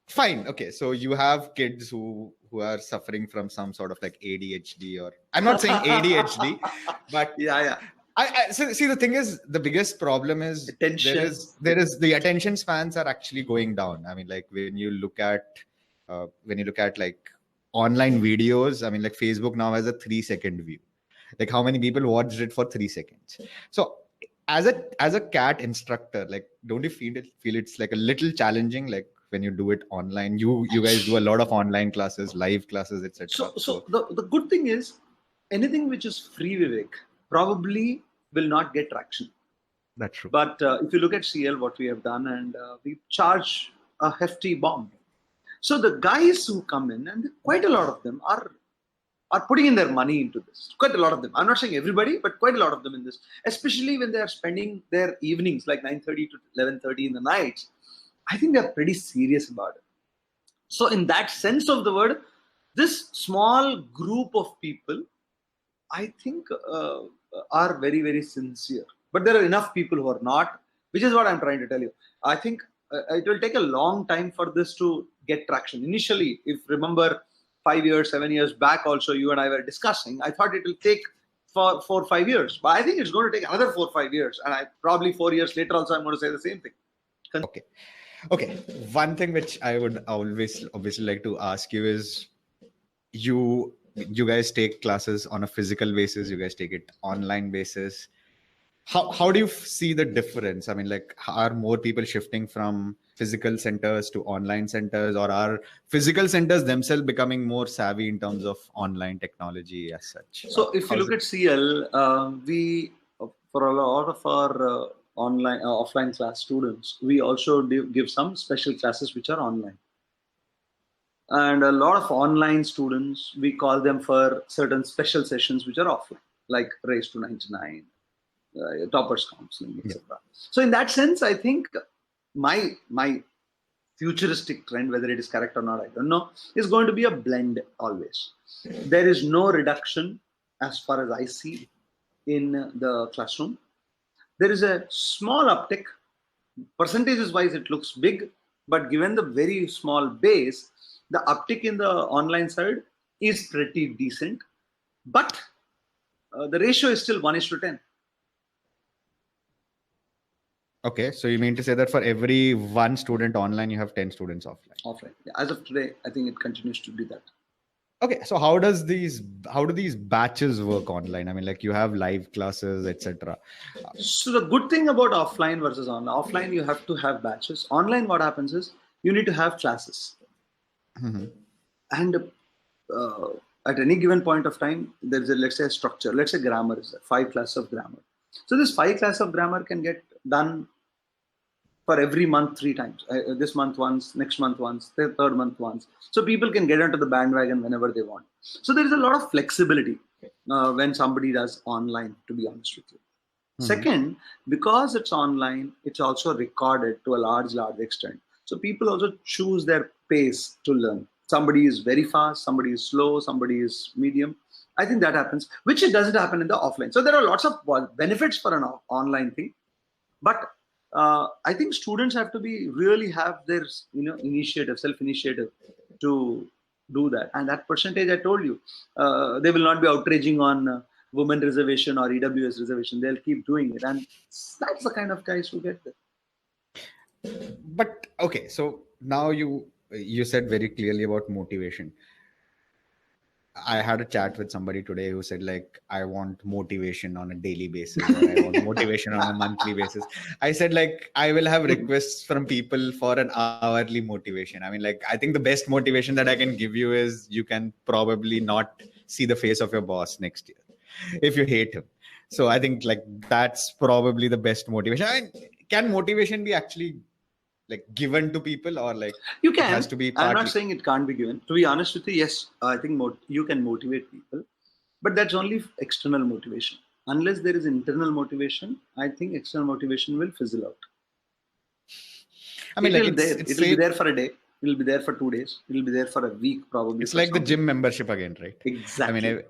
fine. Okay. So you have kids who are suffering from some sort of like ADHD, or I'm not saying ADHD, but yeah. So see, the thing is, the biggest problem is Attention. there is the attention spans are actually going down. I mean, like when you look at like online videos, I mean, like Facebook now has a 3-second view. Like how many people watched it for 3 seconds? So as a cat instructor, like don't you feel it's like a little challenging, like when you do it online? You guys do a lot of online classes, live classes, etc. So the good thing is, anything which is free, Vivek, probably will not get traction. That's true. But if you look at CL, what we have done, and we charge a hefty bomb. So the guys who come in, and quite a lot of them are putting in their money into this. Quite a lot of them. I'm not saying everybody, but quite a lot of them in this. Especially when they are spending their evenings, like 9:30 to 11:30 in the night. I think they are pretty serious about it. So in that sense of the word, this small group of people, I think, are very, very sincere. But there are enough people who are not, which is what I'm trying to tell you. I think it will take a long time for this to get traction. Initially, if remember 5 years, 7 years back also, you and I were discussing, I thought it will take for 4 or 5 years. But I think it's going to take another 4 or 5 years. And probably 4 years later also, I'm going to say the same thing. Okay. One thing which I would always obviously like to ask you is, you guys take classes on a physical basis, you guys take it online basis. How do you see the difference? I mean, like, are more people shifting from physical centers to online centers, or are physical centers themselves becoming more savvy in terms of online technology as such? So if you look at CL, we, for a lot of our offline class students, we also give some special classes which are online. And a lot of online students, we call them for certain special sessions which are offline, like Race to 99, Toppers Counseling, etc. Yeah. So in that sense, I think my futuristic trend, whether it is correct or not, I don't know, is going to be a blend always. There is no reduction as far as I see in the classroom. There is a small uptick. Percentages wise, it looks big, but given the very small base, the uptick in the online side is pretty decent. But the ratio is still 1:10. Okay, so you mean to say that for every 1 student online, you have 10 students offline? Offline. Yeah, as of today, I think it continues to be that. Okay, so how do these batches work online? I mean, like, you have live classes, etc. So the good thing about offline versus offline, you have to have batches. Online, what happens is you need to have classes. Mm-hmm. And at any given point of time, there's let's say a structure. Let's say grammar is there, 5 classes of grammar. So this 5 classes of grammar can get done for every month 3 times. This month once, next month once, the third month once. So people can get onto the bandwagon whenever they want. So there is a lot of flexibility when somebody does online, to be honest with you. Mm-hmm. Second, because it's online, it's also recorded to a large extent. So people also choose their pace to learn. Somebody is very fast, somebody is slow, somebody is medium. I think that happens, which it doesn't happen in the offline. So there are lots of benefits for an online thing, but I think students have to really have their initiative, self-initiative to do that. And that percentage I told you, they will not be outraging on women reservation or EWS reservation. They'll keep doing it, and that's the kind of guys who get there. But okay, so now you said very clearly about motivation. I had a chat with somebody today who said, like, I want motivation on a daily basis, or I want motivation on a monthly basis. I said, like, I will have requests from people for an hourly motivation. I mean, like, I think the best motivation that I can give you is you can probably not see the face of your boss next year if you hate him. So I think, like, that's probably the best motivation. I mean, can motivation be actually like given to people, or like you can? It has to be I'm not saying it can't be given. To be honest with you, yes, I think you can motivate people, but that's only external motivation. Unless there is internal motivation, I think external motivation will fizzle out. I mean, it'll be there for a day. It'll be there for 2 days. It'll be there for a week, probably. It's like the gym membership again, right? Exactly. I mean,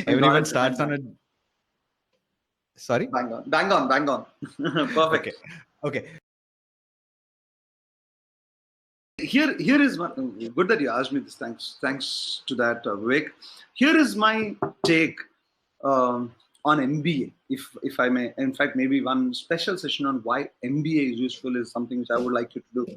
everyone starts on a. Sorry? Bang on. Perfect. Okay. Here is one. Good that you asked me this. Thanks to that, Vivek. Here is my take on MBA. If I may, in fact, maybe one special session on why MBA is useful is something which I would like you to do.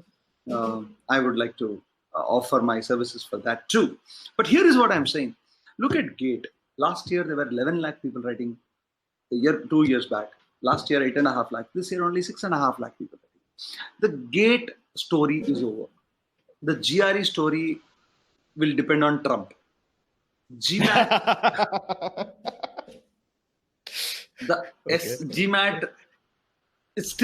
I would like to offer my services for that too. But here is what I'm saying. Look at GATE. Last year there were 11 lakh people writing. 2 years back. Last year 8.5 lakh. This year only 6.5 lakh people writing. The GATE story is over. The GRE story will depend on Trump. GMAT, GMAT, it's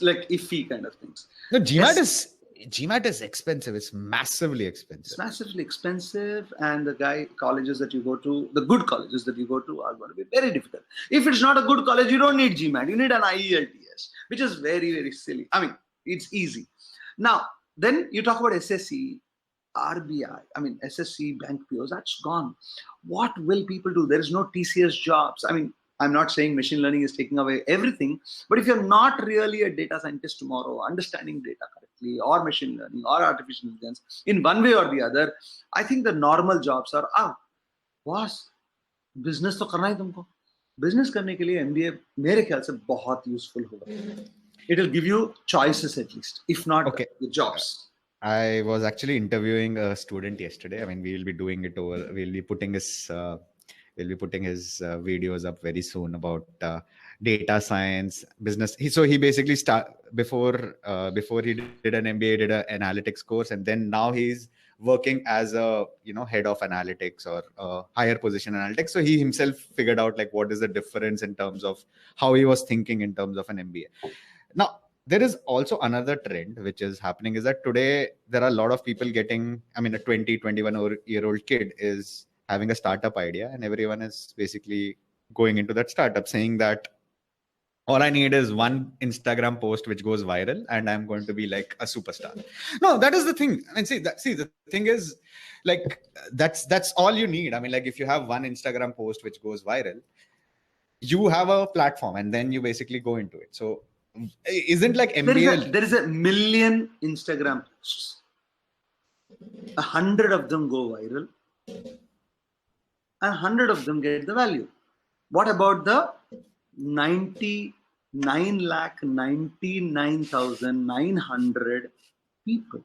like iffy kind of things. No, GMAT is expensive. It's massively expensive. It's massively expensive, and the colleges that you go to, the good colleges that you go to, are going to be very difficult. If it's not a good college, you don't need GMAT. You need an IELTS, which is very, very silly. I mean, it's easy. Now, then you talk about SSC, RBI, SSC, bank POs, that's gone. What will people do? There is no TCS jobs. I'm not saying machine learning is taking away everything, but if you're not really a data scientist tomorrow, understanding data correctly, or machine learning, or artificial intelligence, in one way or the other, I think the normal jobs are out. Boss, business तो करना ही तुमको. Business करने के लिए MBA मेरे ख्याल से बहुत useful होगा. It will give you choices at least, if not the jobs. I was actually interviewing a student yesterday. We'll be doing it over. We'll be putting his videos up very soon about data science, business. He basically before he did an MBA, did an analytics course, and then now he's working as a head of analytics or a higher position analytics. So he himself figured out like what is the difference in terms of how he was thinking in terms of an MBA. Now, there is also another trend which is happening is that today there are a lot of people getting, a 20, 21-year-old kid is having a startup idea, and everyone is basically going into that startup saying that all I need is one Instagram post which goes viral and I'm going to be like a superstar. No, that is the thing. The thing is like, that's all you need. If you have one Instagram post which goes viral, you have a platform and then you basically go into it. So isn't like MBA. There is a million Instagram posts. 100 of them go viral, and 100 of them get the value. What about the 99,99,900 people?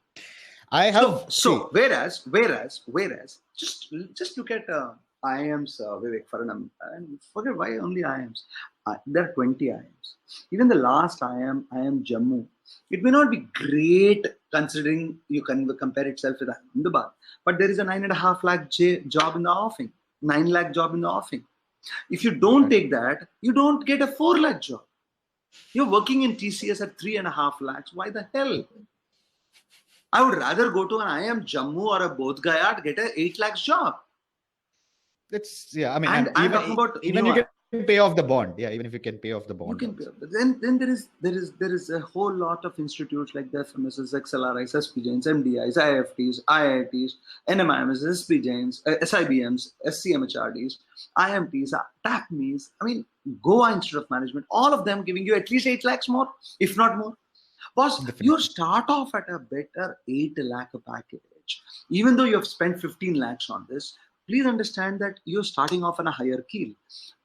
I have whereas just look at IIMs, Vivek, and forget why only IIMs. There are 20 IIMs. Even the last IIM Jammu, it may not be great considering you can compare itself with Ahmedabad, but there is a 9.5 lakh job in the offing, 9 lakh job in the offing. If you don't take that, you don't get a 4 lakh job. You're working in TCS at 3.5 lakhs. Why the hell? I would rather go to an IIM Jammu or a Bodh Gaya to get a 8 lakhs job. That's I'm talking about even you can pay off the bond. Yeah, even if you can pay off the bond. You can pay off. Then there is a whole lot of institutes like the FMSs, XLRIs, SPJs, MDIs, IFTs, IITs, NMIMs, SPJs, SIBMs, SCMHRDs, IMTs, TAPMYs. Goa Institute of Management, all of them giving you at least 8 lakhs more, if not more. Boss, you start off at a better 8 lakh package. Even though you have spent 15 lakhs on this, please understand that you're starting off on a higher keel.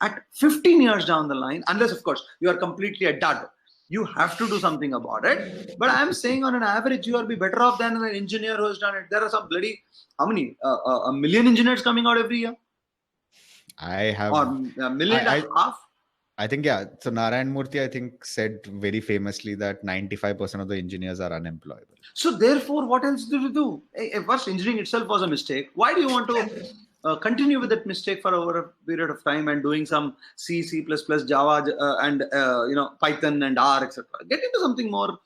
At 15 years down the line, unless of course you are completely a dud, you have to do something about it. But I'm saying on an average, you will be better off than an engineer who has done it. There are some how many? A million engineers coming out every year? I have. Or a million and a half? I think, yeah. So Narayan Murthy, I think, said very famously that 95% of the engineers are unemployable. So therefore, what else do you do? First, engineering itself was a mistake. Why do you want to continue with that mistake for over a period of time and doing some C, C++, Java, and Python and R, etc. Get into something more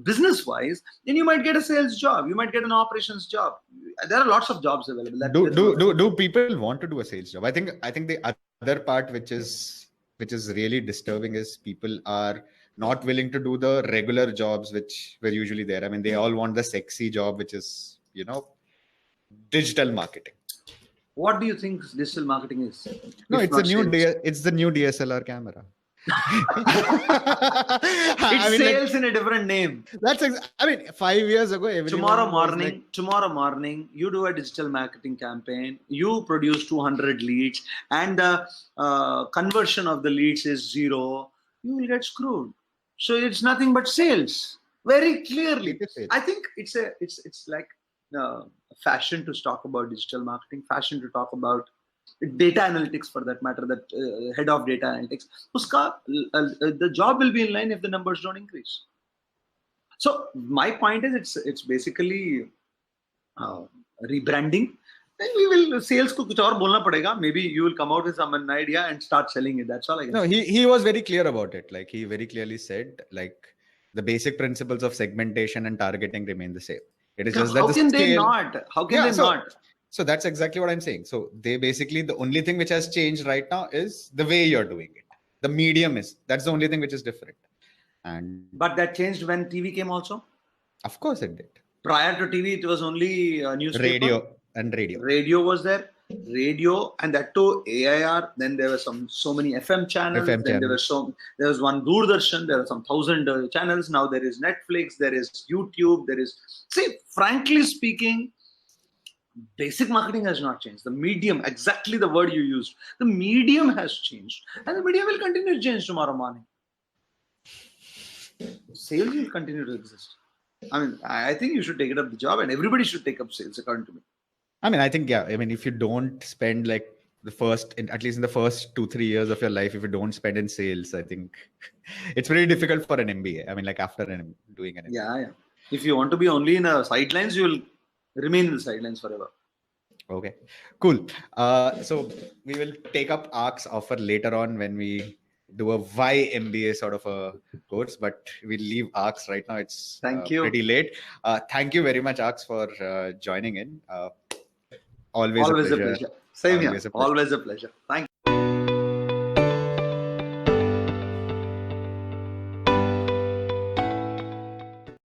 business-wise, then you might get a sales job. You might get an operations job. There are lots of jobs available. Do people want to do a sales job? I think the other part which is really disturbing is people are not willing to do the regular jobs which were usually there. They all want the sexy job, which is digital marketing. What do you think digital marketing is? No, it's the new DSLR camera. It's sales in a different name. That's 5 years ago, Tomorrow morning, you do a digital marketing campaign, you produce 200 leads, and the conversion of the leads is 0. You will get screwed. So it's nothing but sales. Very clearly. I think it's like fashion to talk about digital marketing, fashion to talk about data analytics, for that matter, that head of data analytics. The job will be in line if the numbers don't increase. So my point is, it's basically rebranding. Then we will sales ko kuch aur bolna padega. Maybe you will come out with some idea and start selling it. That's all I can say. No, he was very clear about it. Like, he very clearly said, like, the basic principles of segmentation and targeting remain the same. It is just that how can they not? How can they not? So that's exactly what I'm saying. So they basically, the only thing which has changed right now is the way you're doing it. The medium that's the only thing which is different. But that changed when TV came also? Of course it did. Prior to TV, it was only newspaper. Radio. Radio was there. Radio, and that too AIR. Then there were so many FM channels. Then there was one Doordarshan. There were some 1,000 channels. Now there is Netflix. There is YouTube. Frankly speaking, basic marketing has not changed. The medium, exactly the word you used, the medium has changed, and the medium will continue to change tomorrow morning. Sales will continue to exist. I think you should take it up the job, and everybody should take up sales, according to me. I think, yeah. If you don't spend like at least in the first 2-3 years of your life, if you don't spend in sales, I think it's very difficult for an MBA. After doing an MBA. Yeah. If you want to be only in the sidelines, you will remain in the sidelines forever. Okay, cool. So we will take up ARKS offer later on when we do a why MBA sort of a course, but we'll leave ARKS right now. It's pretty late. Thank you very much, ARKS, for joining in. Always a pleasure. Same here. Always a pleasure. Thank you.